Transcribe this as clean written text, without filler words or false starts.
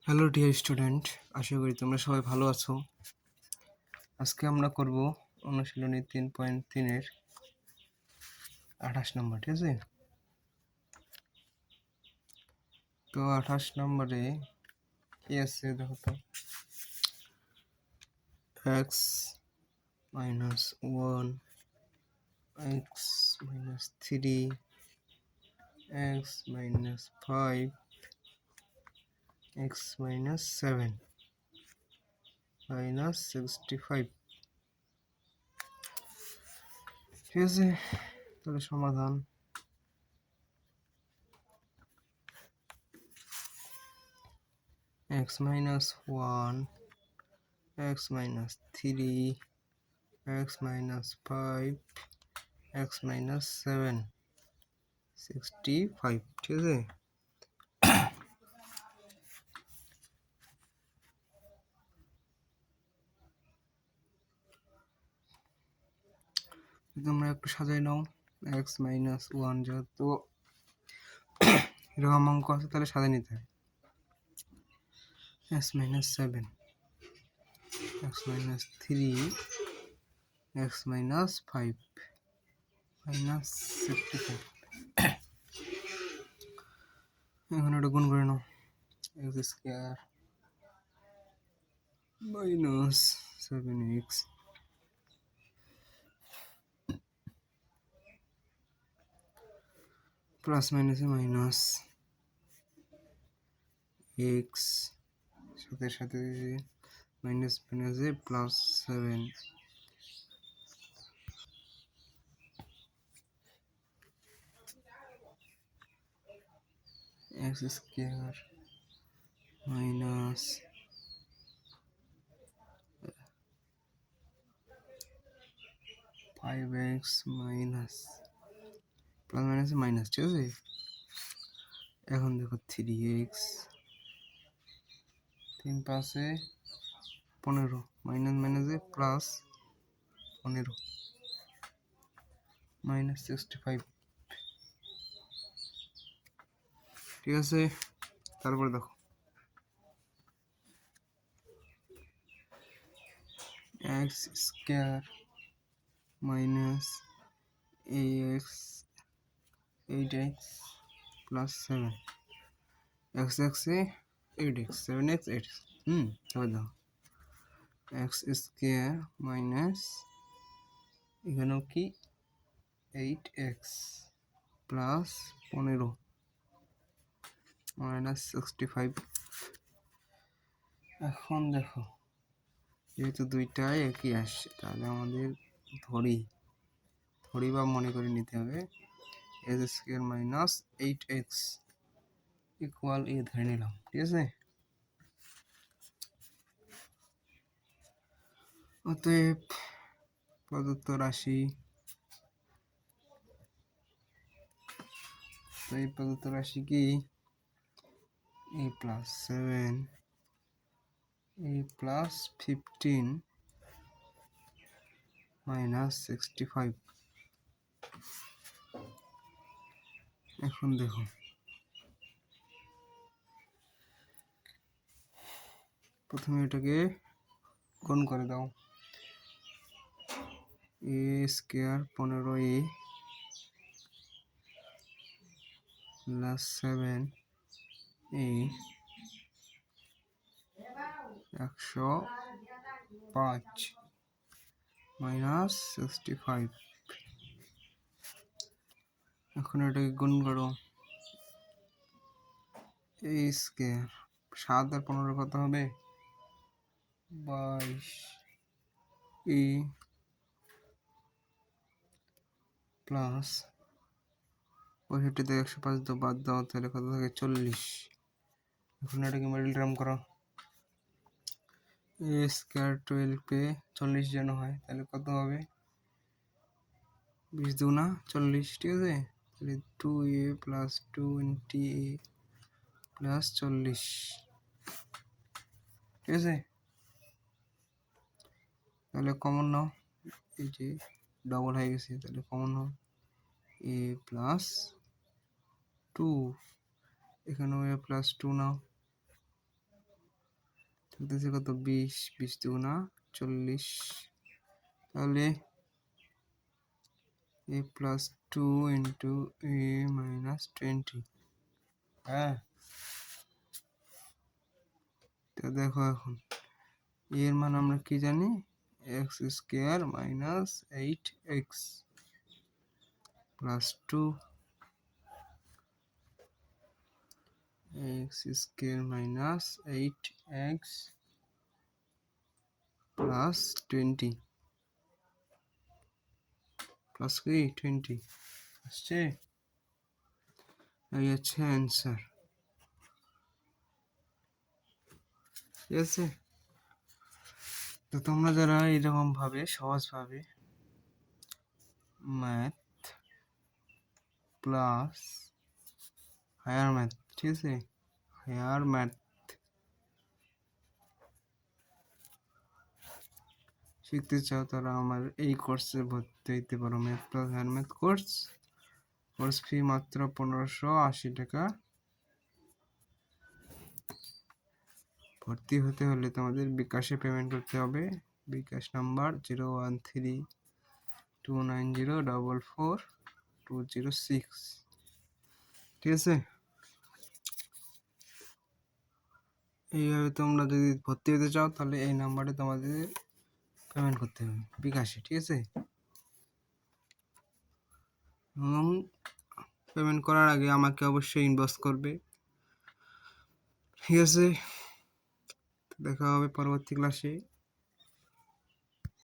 Hello dear student, আশা করি তোমরা সবাই ভালো আছো। আজকে আমরা করব অনুশীলনী 3.3-এর 28 নম্বর, ঠিক আছে? তো 28 নম্বরে কি আছে দেখো তো। x minus 1, x minus 3, x minus 5, x minus 7 minus 65, ঠিক আছে? তাহলে সমাধান x minus 1, x minus 3, x minus 5, x minus 7, 65, ঠিক আছে? তোমরা একটু সাজাই নাও। x minus 1 যেহেতু এরকম অঙ্ক আছে তাহলে সাজাই নিতে হয়। x minus 7, x minus 3, x minus 5, minus 65। এখন এটা গুণ করে নাও। x square minus 7x plus মাইনাসে মাইনাস x সাথে সাথে মাইনাস মাইনাসে plus 7 x square minus 5x minus plus মাইনাসে মাইনাস, ঠিক আছে? এখন দেখো 3x 3 পাশে 15 মাইনাস মাইনাসে প্লাস 15 মাইনাস 65, ঠিক আছে? তারপরে দেখো x square minus 8x plus 7 x এ 8x 7x 8x তারপর দেখো x স্কয়ার মাইনাস এখানেও কি 8x প্লাস 15 মাইনাস 65। এখন দেখো যেহেতু দুইটাই একই আসছে তাহলে আমাদের ধরি বা মনে করে নিতে হবে x square minus 8x equal a ধরে নিলাম, ঠিক আছে? অতএব প্রদত্ত রাশি কি a plus 7 a plus 15 minus 65। এখন দেখো প্রথমে এটাকে গুণ করে দাও। a square 15a plus 7a 105 minus 65। এখন এটাকে গুণ করো। a স্কয়ার 7 আর 15 কত হবে? 22 a প্লাস 65 থেকে 105 তো বাদ দাও, তাহলে কত থাকে? 40। এখন এটাকে মিডল টার্ম করো। a স্কয়ার 12 40 যেন হয় তাহলে কত হবে? 20 দুগুণা 40, ঠিক আছে? তাহলে 2a প্লাস 20a প্লাস 40, ঠিক আছে? তাহলে কমন নাও, এই যে ডবল হয়ে গেছে, তাহলে কমন নাও a প্লাস 2, এখানেও a প্লাস 2 নাও, থাকতেছে কত 20, 20 দুগুণা 40, তাহলে a plus 2 into a minus 20। হ্যাঁ, তো দেখো এখন এর মান আমরা কি জানি, x square minus 8x plus 2 x square minus 8x plus 20 plus কি 20 আসছে, এই হচ্ছে অ্যান্সার। ঠিক আছে, তো তোমরা যারা এরকম ভাবে সহজভাবে ম্যাথ প্লাস হায়ার ম্যাথ, ঠিক আছে, হায়ার ম্যাথ শিখতে চাও তারা আমার এই কোর্সে ভর্তি হইতে পারো, math plus higher math course fee মাত্র 1580 টাকা। ভর্তি হতে হলে তোমাদের বিকাশে পেমেন্ট করতে হবে, বিকাশ নাম্বার 013290444206। ঠিক আছে, এইভাবে তোমরা যদি ভর্তি হতে চাও তাহলে এই নাম্বারে তোমাদের পেমেন্ট করতে হবে বিকাশে। ঠিক আছে, এবং পেমেন্ট করার আগে আমাকে অবশ্যই ইনবক্স করবে। ঠিক আছে, দেখা হবে পরবর্তী ক্লাসে।